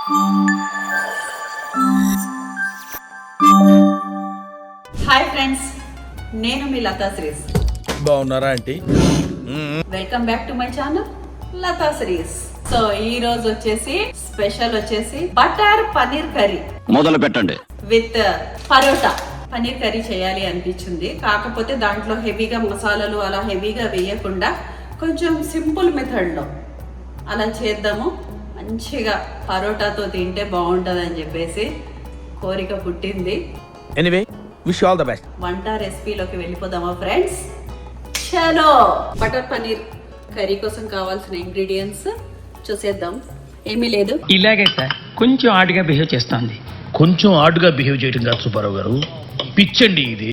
Hi friends, నేను మీ లతా శ్రీస్. బాగున్నారా aunty? Welcome back to my channel Latha Sri's. So ఈ రోజు వచ్చేసి స్పెషల్ వచ్చేసి బటర్ పన్నీర్ కర్రీ మొదలు పెట్టండి విత్ పరోటా. పన్నీర్ కర్రీ చేయాలి అనిపించింది, కాకపోతే దాంట్లో హెవీగా మసాలాలు అలా హెవీగా వేయకుండా కొంచెం సింపుల్ మెథడ్లో అలా చేద్దాము. మంచిగా పరోటాతో తింటే బాగుంటుంది అని చెప్పేసి కోరిక పుట్టింది. Anyway, wish all the best. వంట రెసిపీలోకి వెళ్ళిపోదామా ఫ్రెండ్స్? చలో, బటర్ పన్నీర్ కర్రీ కోసం కావాల్సిన ఇంగ్రీడియంట్స్ చూసేద్దాం. ఏమీ లేదు, ఇలాగే సార్ కొంచెం ఆడుగా బిహేవ్ చేస్తోంది. కొంచెం ఆడుగా బిహేవ్ చేయడం కాదు సుబ్బారావు గారు, పిచ్చండి ఇది.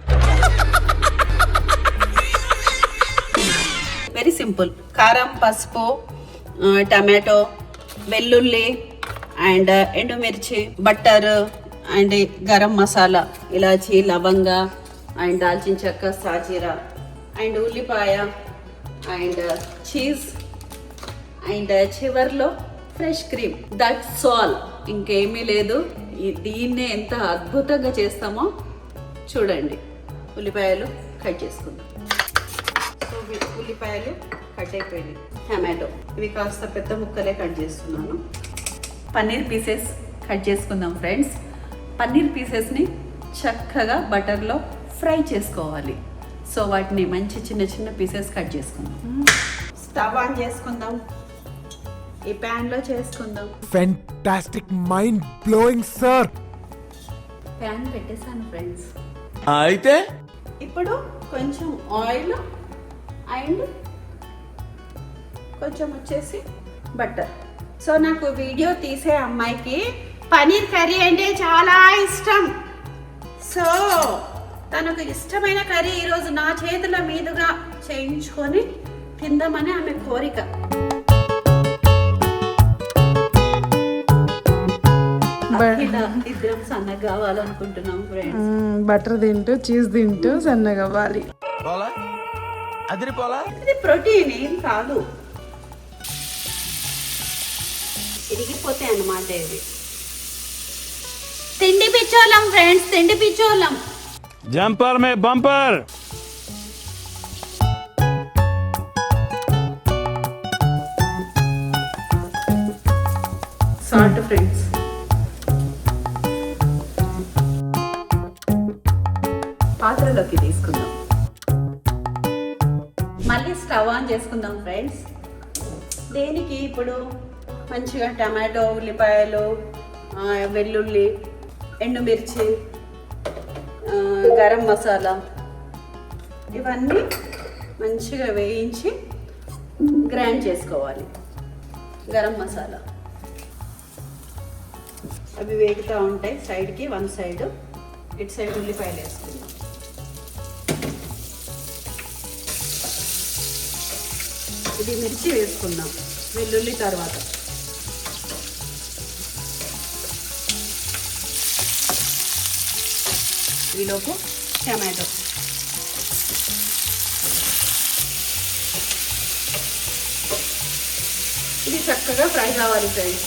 Very simple. కారం, పసుపు, టమాటో, వెల్లుల్లి అండ్ ఎండుమిర్చి, బట్టర్ అండ్ గరం మసాలా, ఇలాచి, లవంగ అండ్ దాల్చిన చెక్క, సాజీరా అండ్ ఉల్లిపాయ అండ్ చీజ్ అండ్ చివర్లో ఫ్రెష్ క్రీమ్. దట్స్ ఆల్, ఇంకేమీ లేదు. దీన్నే ఎంత అద్భుతంగా చేస్తామో చూడండి. ఉల్లిపాయలు కట్ చేసుకుందాం. సో ఉల్లిపాయలు కట్ అయిపోయినాయి. టమాటో ఇవి కాస్త పెద్ద ముక్కలే కట్ చేస్తున్నాను. పన్నీర్ పీసెస్ కట్ చేసుకుందాం ఫ్రెండ్స్. పన్నీర్ పీసెస్ని చక్కగా బటర్లో ఫ్రై చేసుకోవాలి. సో వాటిని మంచి చిన్న చిన్న పీసెస్ కట్ చేసుకుందాం. స్టవ్ ఆన్ చేసుకుందాం. ఈ ప్యాన్లో చేసుకుందాం. Fantastic, mind blowing sir. Pan పెట్టేశాను ఫ్రెండ్స్. అయితే ఇప్పుడు కొంచెం ఆయిల్ అండ్ కొంచెం వచ్చేసి బటర్. సో నాకు వీడియో తీసే అమ్మాయికి పన్నీర్ కర్రీ అంటే చాలా ఇష్టం. సో తనకు ఇష్టమైన కర్రీ ఈరోజు నా చేతుల మీదుగా చేయించుకొని తిందామని ఆమె కోరిక. ఇద్దరం సన్నగా కావాలనుకుంటున్నాం ఫ్రెండ్స్. బటర్ తింటూ చీజ్ తింటూ సన్నగా అవ్వాలి. పోలా అదిరిపోలా. ఇది ప్రోటీన్ ఏం కాదు, ఇరిగిపోతే అన్నమాట. ఇది తిండి పిచ్చోళ్ళం ఫ్రెండ్స్, తిండి పిచ్చోళ్ళం. జంపర్ మే బంపర్. Salt friends. పాత్రలోకి తీసుకుందాం. మళ్ళీ స్టవ్ ఆన్ చేసుకుందాం ఫ్రెండ్స్. దేనికి ఇప్పుడు మంచిగా టమాటో, ఉల్లిపాయలు, వెల్లుల్లి, ఎండుమిర్చి, గరం మసాలా ఇవన్నీ మంచిగా వేయించి గ్రైండ్ చేసుకోవాలి. గరం మసాలా అవి వేగుతూ ఉంటాయి. సైడ్కి వన్ సైడ్, ఇటు సైడ్ ఉల్లిపాయలు వేసుకుందాం. ఇది మిర్చి వేసుకుందాం, వెల్లుల్లి తర్వాత. ఈలోపు టమాటో. ఇది చక్కగా ఫ్రై కావాలి ఫ్రెండ్స్.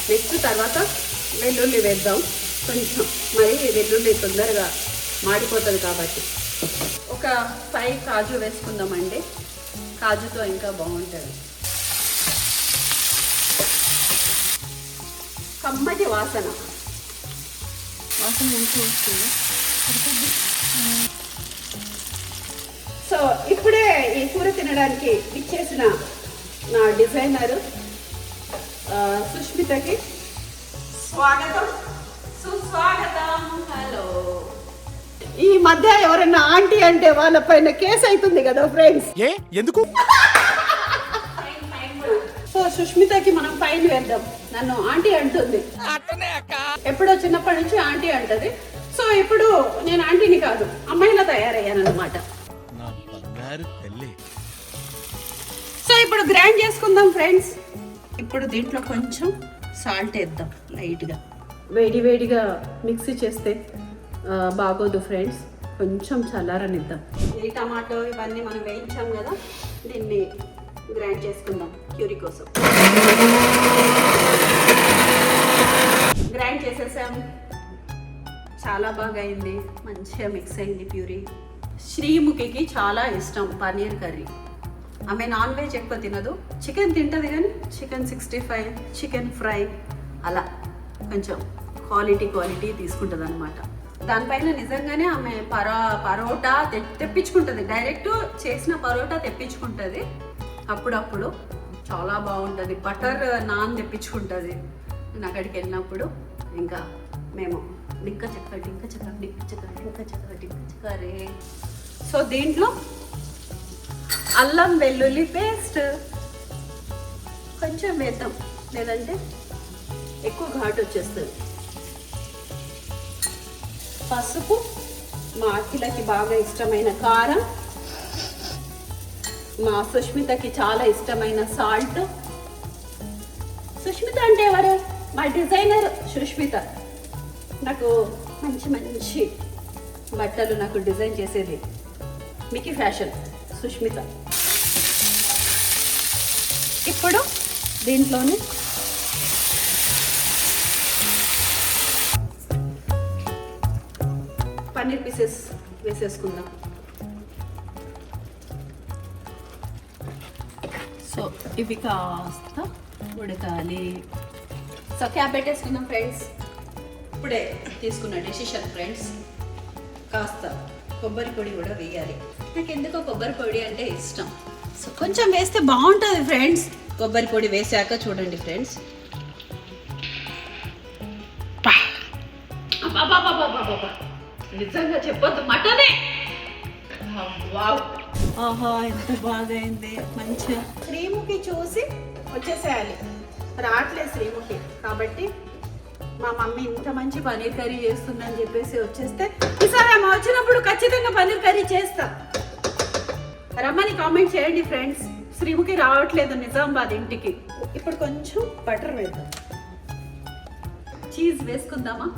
నెక్స్ట్ తర్వాత వెల్లుల్లి వేద్దాం కొంచెం. మరి వెల్లుల్లి తొందరగా మాడిపోతుంది కాబట్టి ఒక 5 కాజు వేసుకుందామండి. కాజుతో ఇంకా బాగుంటుంది. కమ్మటి వాసన మంచి వస్తుంది. సో ఇప్పుడే ఈ కూర తినడానికి ఇచ్చేసిన నా డిజైనర్ సుష్మితకి స్వాగతం, సుస్వాగతం. హలో. ఈ మధ్య ఎవరైనా ఆంటీ అంటే వాళ్ళ పైన కేసు అవుతుంది కదా ఫ్రెండ్స్. ఎందుకు? సో సుష్మితకి మనం ఫైన్ వేద్దాం. నన్ను ఆంటీ అంటుంది, ఎప్పుడో చిన్నప్పటి నుంచి ఆంటీ అంటది. సో ఇప్పుడు నేను ఆంటీని కాదు, అమ్మాయిలా తయారయ్యాను అనమాట. సో ఇప్పుడు గ్రైండ్ చేసుకుందాం ఫ్రెండ్స్. ఇప్పుడు దీంట్లో కొంచెం సాల్ట్ వేద్దాం లైట్గా. వేడిగా మిక్సీ చేస్తే బాగోదు ఫ్రెండ్స్, కొంచెం చల్లారనిద్దాం. ఈ టమాటో ఇవన్నీ మనం వేయించాం కదా, దీన్ని గ్రైండ్ చేసుకుందాం క్యూరీ కోసం. వేసాం, చాలా బాగా అయింది, మంచిగా మిక్స్ అయింది ప్యూరీ. శ్రీముఖికి చాలా ఇష్టం పన్నీర్ కర్రీ. ఆమె నాన్ వెజ్ ఎక్కువ తినదు, చికెన్ తింటుంది కానీ చికెన్ 65, చికెన్ ఫ్రై అలా కొంచెం క్వాలిటీ తీసుకుంటుంది అనమాట. దానిపైన నిజంగానే ఆమె పరోటా తెప్పించుకుంటుంది, డైరెక్ట్ చేసిన పరోటా తెప్పించుకుంటుంది అప్పుడప్పుడు, చాలా బాగుంటుంది. బటర్ నాన్ తెప్పించుకుంటుంది నేను అక్కడికి వెళ్ళినప్పుడు. ఇంకా మేము డింక చక్కరే. సో దీంట్లో అల్లం వెల్లుల్లి పేస్ట్ కొంచెం వేద్దాం, లేదంటే ఎక్కువ ఘాటు వచ్చేస్తుంది. పసుపు, మా అఖిలకి బాగా ఇష్టమైన కారం, మా సుష్మితకి చాలా ఇష్టమైన సాల్ట్. సుష్మిత అంటే ఎవరు? మా డిజైనర్ సుష్మిత. నాకు మంచి బట్టలు నాకు డిజైన్ చేసేది మికీ ఫ్యాషన్ సుష్మిత. ఇప్పుడు దీంట్లోనే పన్నీర్ పీసెస్ వేసేసుకుందాం. సో ఇవి కాస్త ఉడకాలి. సో క్యాప్ పెట్టేసుకుందాం ఫ్రెండ్స్. ఇప్పుడే తీసుకున్న డెసిషన్ ఫ్రెండ్స్, కాస్త కొబ్బరి పొడి కూడా వేయాలి. నాకు ఎందుకో కొబ్బరి పొడి అంటే ఇష్టం. సో కొంచెం వేస్తే బాగుంటుంది ఫ్రెండ్స్. కొబ్బరి పొడి వేసాక చూడండి ఫ్రెండ్స్, నిజంగా చెప్పొద్దు, మటనే. ఆహా ఎంత బాగైంది, మంచిగా. శ్రీముఖి చూసి వచ్చేసేయాలి, రావట్లేదు శ్రీముఖి. కాబట్టి మా మమ్మీ ఇంత మంచి పన్నీర్ కర్రీ చేస్తుందని చెప్పేసి వచ్చేస్తే ఈసారి ఆమె వచ్చినప్పుడు ఖచ్చితంగా పన్నీర్ కర్రీ చేస్తా. రమ్మని కామెంట్ చేయండి ఫ్రెండ్స్. శ్రీముఖి రావట్లేదు నిజామాబాద్ ఇంటికి. ఇప్పుడు కొంచెం బటర్ వేద్దాం, చీజ్ వేసుకుందామా?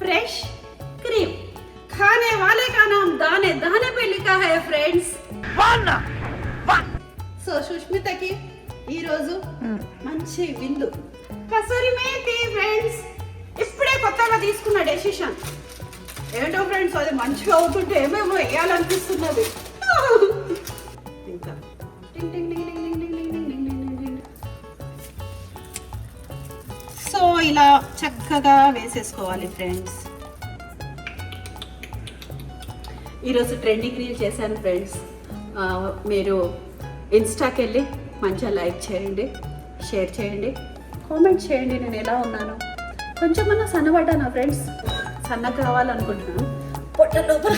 फ्रेश क्रीम खाने वाले का नाम दाने दाने पे लिखा है फ्रेंड्स. సో సుష్మితకి ఈ రోజు మంచి విందు. కసూరి మేతి ఫ్రెండ్స్, ఇప్పుడే కొత్తగా తీసుకున్న డెసిషన్. ఏంటో ఫ్రెండ్స్, అది మంచిగా అవుతుంటే ఏమేమో వేయాలనిపిస్తున్నది. ఇంకా సో ఇలా చక్కగా వేసేసుకోవాలి ఫ్రెండ్స్. ఈరోజు ట్రెండింగ్ రీల్ చేశాను ఫ్రెండ్స్. మీరు ఇన్స్టాకి వెళ్ళి మంచిగా లైక్ చేయండి, షేర్ చేయండి, కామెంట్ చేయండి నేను ఎలా ఉన్నాను. కొంచెమన్నా సన్నబడ్డానా ఫ్రెండ్స్? సన్నగా కావాలనుకుంటున్నాను, పొట్ట లోపల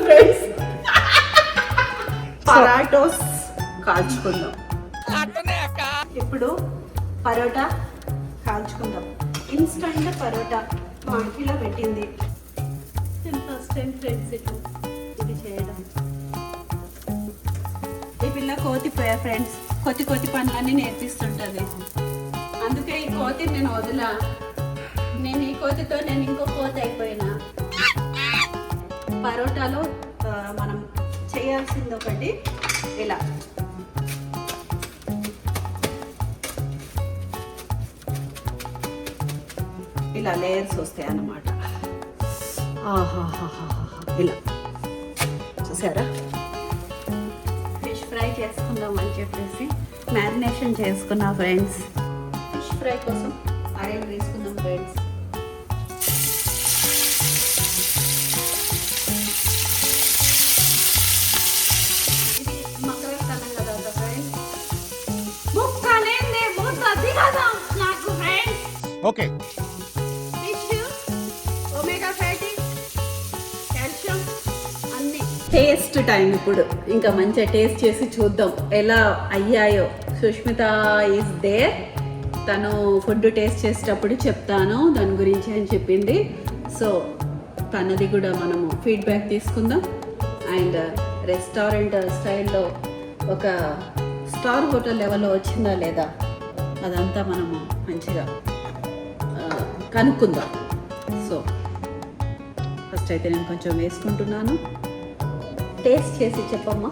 ఫ్రెండ్స్. పరాటోస్ కాల్చుకుందాం. ఇప్పుడు పరోటా కాల్చుకుందాం. ఇన్స్టంట్ పరోటా మా ఇంట్లో పెట్టింది. ఫస్ట్ టైం ఫ్రెండ్స్ ఇది చేయడం. ఈ పిల్ల కోతి ఫ్రెండ్స్, కొత్తి పనులన్నీ నేర్పిస్తుంటుంది. అందుకే ఈ కోతిని నేను వదిలా. నేను ఈ కోతితో నేను ఇంకో కోతి అయిపోయినా. పరోటాలో మనం చేయాల్సింది ఒకటి, ఇలా ఇలా లేయర్స్ వస్తాయి అన్నమాట. ఇలా చూసారా? ఫిష్ ఫ్రై చేసుకుందాం అని చెప్పేసి మ్యారినేషన్ చేసుకున్నా ఫ్రెండ్స్. ఫిష్ ఫ్రై కోసం ఆయిల్ వేసుకుందాం ఫ్రెండ్స్. ఇది మకరస్థానం కదా ఫ్రెండ్స్. ముక్కలేందే మూత దిగదాం నాకు ఫ్రెండ్స్. ఓకే. టేస్ట్ టైం ఇప్పుడు ఇంకా మంచిగా టేస్ట్ చేసి చూద్దాం ఎలా అయ్యాయో. సుష్మిత ఈజ్ దేర్, తను ఫుడ్ టేస్ట్ చేసేటప్పుడు చెప్తాను దాని గురించి అని చెప్పింది. సో తనది కూడా మనము ఫీడ్బ్యాక్ తీసుకుందాం. అండ్ రెస్టారెంట్ స్టైల్లో ఒక స్టార్ హోటల్ లెవెల్లో వచ్చిందా లేదా అదంతా మనము మంచిగా కనుక్కుందాం. సో ఫస్ట్ అయితే నేను కొంచెం వేసుకుంటున్నాను. టేస్ట్ చేసి చెప్పమ్మా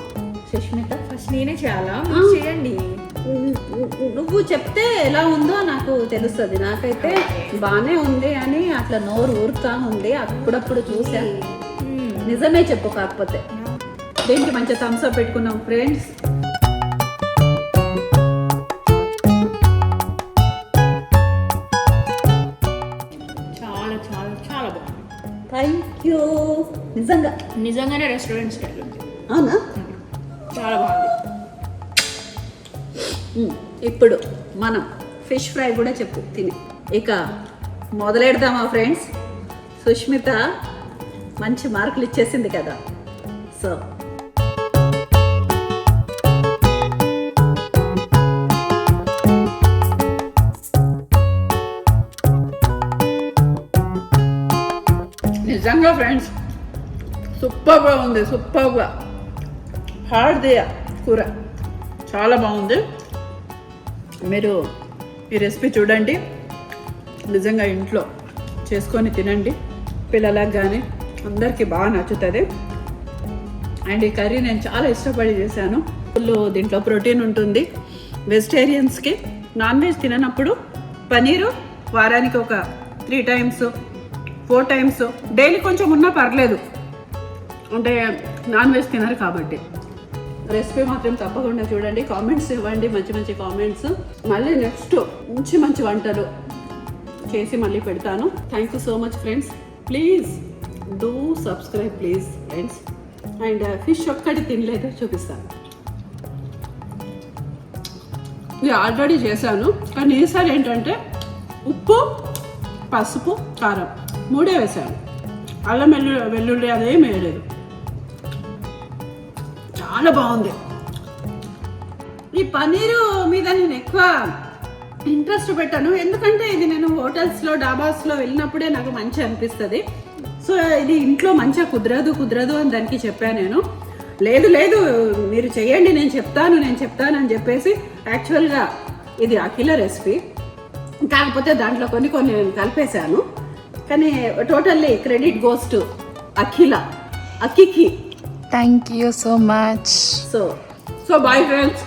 సుష్మిత. ఫస్ట్ నేనే చాలా చేయండి. నువ్వు చెప్తే ఎలా ఉందో నాకు తెలుస్తుంది. నాకైతే బాగానే ఉంది అని అట్లా నోరు ఊరుతా ఉంది. అప్పుడప్పుడు చూసా. నిజమే చెప్పు. కాకపోతే దీనికి మంచి థమ్స్ అప్ పెట్టుకున్నాం ఫ్రెండ్స్. చాలా చాలా చాలా బాగుంది. Thank you. నిజంగా నిజంగానే రెస్టారెంట్ స్టైల్ ఉంది. అవునా? చాలా బాగుంది. ఇప్పుడు మనం ఫిష్ ఫ్రై కూడా చెప్పు తిని ఇక మొదలెడదామా ఫ్రెండ్స్. సుష్మిత మంచి మార్కులు ఇచ్చేసింది కదా. సో నిజంగా ఫ్రెండ్స్ సూపర్గా ఉంది. సూపర్గా హార్డ్ కూర చాలా బాగుంది. మీరు ఈ రెసిపీ చూడండి. నిజంగా ఇంట్లో చేసుకొని తినండి. పిల్లలకు కానీ అందరికీ బాగా నచ్చుతుంది. అండ్ ఈ కర్రీ నేను చాలా ఇష్టపడి చేశాను. దీంట్లో ప్రోటీన్ ఉంటుంది. వెజిటేరియన్స్కి నాన్ వెజ్ తిననప్పుడు పనీరు వారానికి ఒక 3 times 4 times డైలీ కొంచెం ఉన్నా పర్లేదు. అంటే నాన్ వెజ్ తినరు కాబట్టి. రెసిపీ మాత్రం తప్పకుండా చూడండి. కామెంట్స్ ఇవ్వండి, మంచి మంచి కామెంట్స్. మళ్ళీ నెక్స్ట్ మంచి వంటలు చేసి మళ్ళీ పెడతాను. Thank you so much friends. Please do subscribe please friends. And fish ఒక్కటి తినలేదు, చూపిస్తాను. ఇది ఆల్రెడీ చేశాను, కానీ ఈసారి ఏంటంటే ఉప్పు, పసుపు, కారం 3 వేసాను. అల్లం వెల్లుల్లి అదేం వేయలేదు. చాలా బాగుంది. ఈ పన్నీరు మీద నేను ఎక్కువ ఇంట్రెస్ట్ పెట్టాను, ఎందుకంటే ఇది నేను హోటల్స్లో డాబాస్లో వెళ్ళినప్పుడే నాకు మంచిగా అనిపిస్తుంది. సో ఇది ఇంట్లో మంచిగా కుదరదు అని దానికి చెప్పాను నేను. లేదు మీరు చేయండి, నేను చెప్తాను అని చెప్పేసి యాక్చువల్గా ఇది అఖిల రెసిపీ. కాకపోతే దాంట్లో కొన్ని నేను కలిపేశాను. కానీ టోటల్లీ క్రెడిట్ గోస్ టు అఖికి. Thank you so much. So bye friends.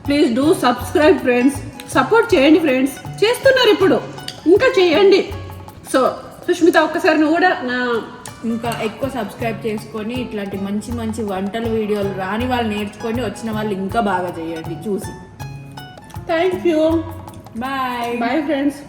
Please do subscribe friends. Support చేయండి ఫ్రెండ్స్. చేస్తున్నారు ఇప్పుడు, ఇంకా చేయండి. సో సుష్మిత ఒక్కసారి నువ్వు కూడా ఇంకా ఎక్కువ సబ్స్క్రైబ్ చేసుకొని ఇట్లాంటి మంచి మంచి వంటల వీడియోలు రాని వాళ్ళు నేర్చుకొని వచ్చిన వాళ్ళు ఇంకా బాగా చేయండి చూసి. Thank you. Bye bye friends.